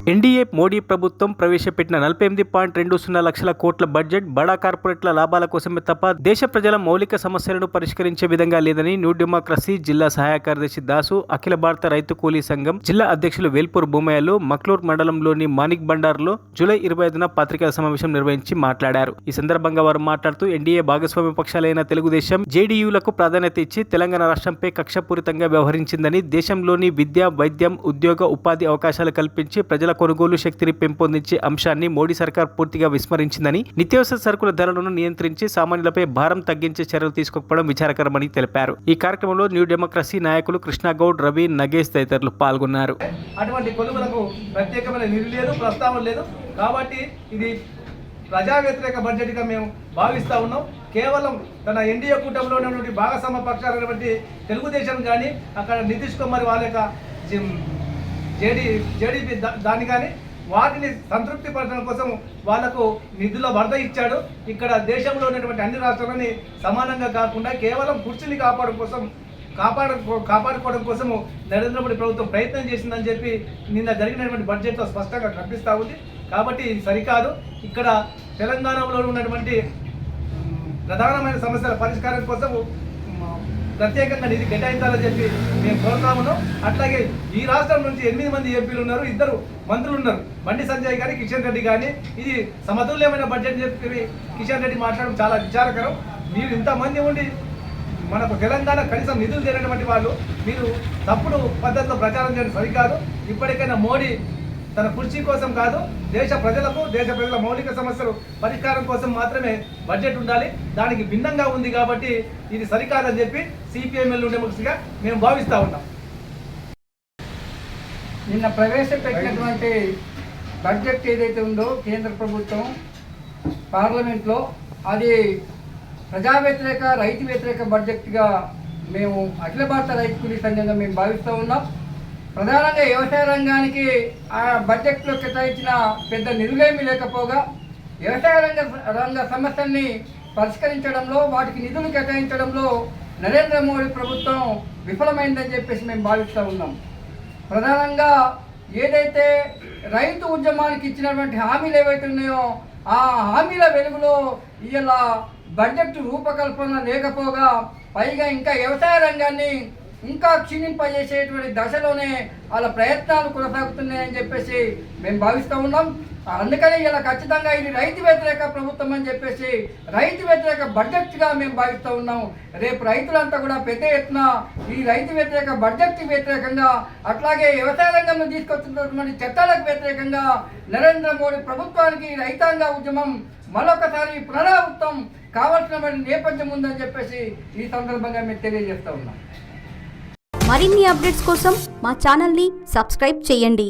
NDA Modi ప్రభుత్వం ప్రవేశపెట్టిన 48.20 లక్షల కోట్ల బడ్జెట్ బడా కార్పొరేట్ల లాభాల కోసమే తప్ప దేశ ప్రజల మౌలిక సమస్యలను పరిష్కరించే విధంగా లేదని న్యూ డెమోక్రసీ జిల్లా సహాయ కార్యదర్శి దాసు, అఖిల భారత రైతు కూలీ సంఘం జిల్లా అధ్యక్షులు వేల్పూర్ భూమయ్యలు మక్లూర్ మండలంలోని మానిక్ బండార్లో జూలై 25న పత్రికా సమావేశం నిర్వహించి మాట్లాడారు. ఈ సందర్భంగా వారు మాట్లాడుతూ ఎన్డీఏ భాగస్వామ్య పక్షాలైన తెలుగుదేశం, జేడీయూలకు ప్రాధాన్యత ఇచ్చి తెలంగాణ రాష్ట్రంపై కక్షపూరితంగా వ్యవహరించిందని, దేశంలోని విద్య, వైద్యం, ఉద్యోగ, ఉపాధి అవకాశాలు కల్పించి ప్రజల కొనుగోలు శక్తిని పెంపొందించే అంశాన్ని మోడీ సర్కార్ పూర్తిగా విస్మరించిందని, నిత్యావసర సరుకుల ధరలను నియంత్రించి సామాన్యులపై భారం తగ్గించే చర్యలు తీసుకోకపోవడం విచారకరమని తెలిపారు. ఈ కార్యక్రమంలో న్యూ డెమోక్రసీ నాయకులు కృష్ణగౌడ్, రవి, నగేష్ తదితరులు పాల్గొన్నారు. అటువంటి కొలువులకు ప్రత్యేకమైన నిధులు లేదు, ప్రస్తావన లేదు. కాబట్టి ఇది ప్రజా వ్యతిరేక బడ్జెట్గా మేము భావిస్తూ ఉన్నాం. కేవలం తన ఎన్డీఏ కూటమిలో ఉన్నటువంటి భాగస్వామ్య పక్షాలైనటువంటి తెలుగుదేశం కానీ, అక్కడ నితీష్ కుమార్ వాళ్ళ యొక్క జేడీపీ దాన్ని కానీ వాటిని సంతృప్తి పరచడం కోసం వాళ్లకు నిధుల వరద ఇచ్చాడు. ఇక్కడ దేశంలో ఉన్నటువంటి అన్ని రాష్ట్రాలని సమానంగా కాకుండా కేవలం కుర్చీని కాపాడుకోవడం కోసము నరేంద్ర మోడీ ప్రభుత్వం ప్రయత్నం చేసిందని చెప్పి నిన్న జరిగినటువంటి బడ్జెట్లో స్పష్టంగా కనిపిస్తూ ఉంది. కాబట్టి ఇది సరికాదు. ఇక్కడ తెలంగాణలో ఉన్నటువంటి ప్రధానమైన సమస్యల పరిష్కారం కోసం ప్రత్యేకంగా నిధి కేటాయించాలని చెప్పి మేము కోరుతాము. అట్లాగే ఈ రాష్ట్రం నుంచి 8 మంది ఎంపీలు ఉన్నారు, 2 మంత్రులు ఉన్నారు, బండి సంజయ్ కానీ, కిషన్ రెడ్డి కానీ. ఇది సమతుల్యమైన బడ్జెట్ చెప్పి కిషన్ రెడ్డి మాట్లాడడం చాలా విచారకరం. మీరు ఇంతమంది ఉండి మనకు తెలంగాణ కనీసం నిధులు చేయనటువంటి వాళ్ళు మీరు తప్పుడు పద్ధతిలో ప్రచారం చేయడం సరికాదు. ఇప్పటికైనా మోడీ తన కుర్చీ కోసం కాదు, దేశ ప్రజల మౌలిక సమస్యలు పరిష్కారం కోసం మాత్రమే బడ్జెట్ ఉండాలి. దానికి భిన్నంగా ఉంది కాబట్టి ఇది సరికాదని చెప్పి సిపిఎంఎల్ డెమోక్రసీగా మేము భావిస్తూ ఉన్నాం. నిన్న ప్రవేశపెట్టినటువంటి బడ్జెట్ ఏదైతే ఉందో కేంద్ర ప్రభుత్వం పార్లమెంట్లో, అది ప్రజా వ్యతిరేక, రైతు వ్యతిరేక బడ్జెట్గా మేము అఖిల భారత రైతు కూలీ సంఘంగా మేము భావిస్తూ ఉన్నాం. ప్రధానంగా వ్యవసాయ రంగానికి ఆ బడ్జెట్లో కేటాయించిన పెద్ద నిధులేమీ లేకపోగా వ్యవసాయ రంగ సమస్యల్ని పరిష్కరించడంలో, వాటికి నిధులు కేటాయించడంలో నరేంద్ర మోడీ ప్రభుత్వం విఫలమైందని చెప్పేసి మేము భావిస్తూ ఉన్నాం. ప్రధానంగా ఏదైతే రైతు ఉద్యమానికి ఇచ్చినటువంటి హామీలు ఏవైతే ఉన్నాయో ఆ హామీల వెలుగులో ఇలా బడ్జెట్ రూపకల్పన లేకపోగా, పైగా ఇంకా వ్యవసాయ రంగాన్ని ఇంకా క్షీణింపజేసేటువంటి దశలోనే వాళ్ళ ప్రయత్నాలు కొనసాగుతున్నాయని చెప్పేసి మేము భావిస్తూ ఉన్నాం. అందుకని ఇలా ఖచ్చితంగా ఇది రైతు వ్యతిరేక ప్రభుత్వం అని చెప్పేసి రైతు వ్యతిరేక బడ్జెట్గా మేము భావిస్తూ ఉన్నాం. రేపు రైతులంతా కూడా పెద్ద ఎత్తున ఈ రైతు వ్యతిరేక బడ్జెట్కి వ్యతిరేకంగా, అట్లాగే వ్యవసాయ రంగంలో తీసుకొచ్చినటువంటి చట్టాలకు వ్యతిరేకంగా నరేంద్ర మోడీ ప్రభుత్వానికి రైతాంగ ఉద్యమం మరొకసారి పునరావృతం కావాల్సిన నేపథ్యం ఉందని చెప్పేసి ఈ సందర్భంగా మేము తెలియజేస్తూ ఉన్నాం. మరిన్ని అప్డేట్స్ కోసం మా ఛానల్ని సబ్స్క్రైబ్ చేయండి.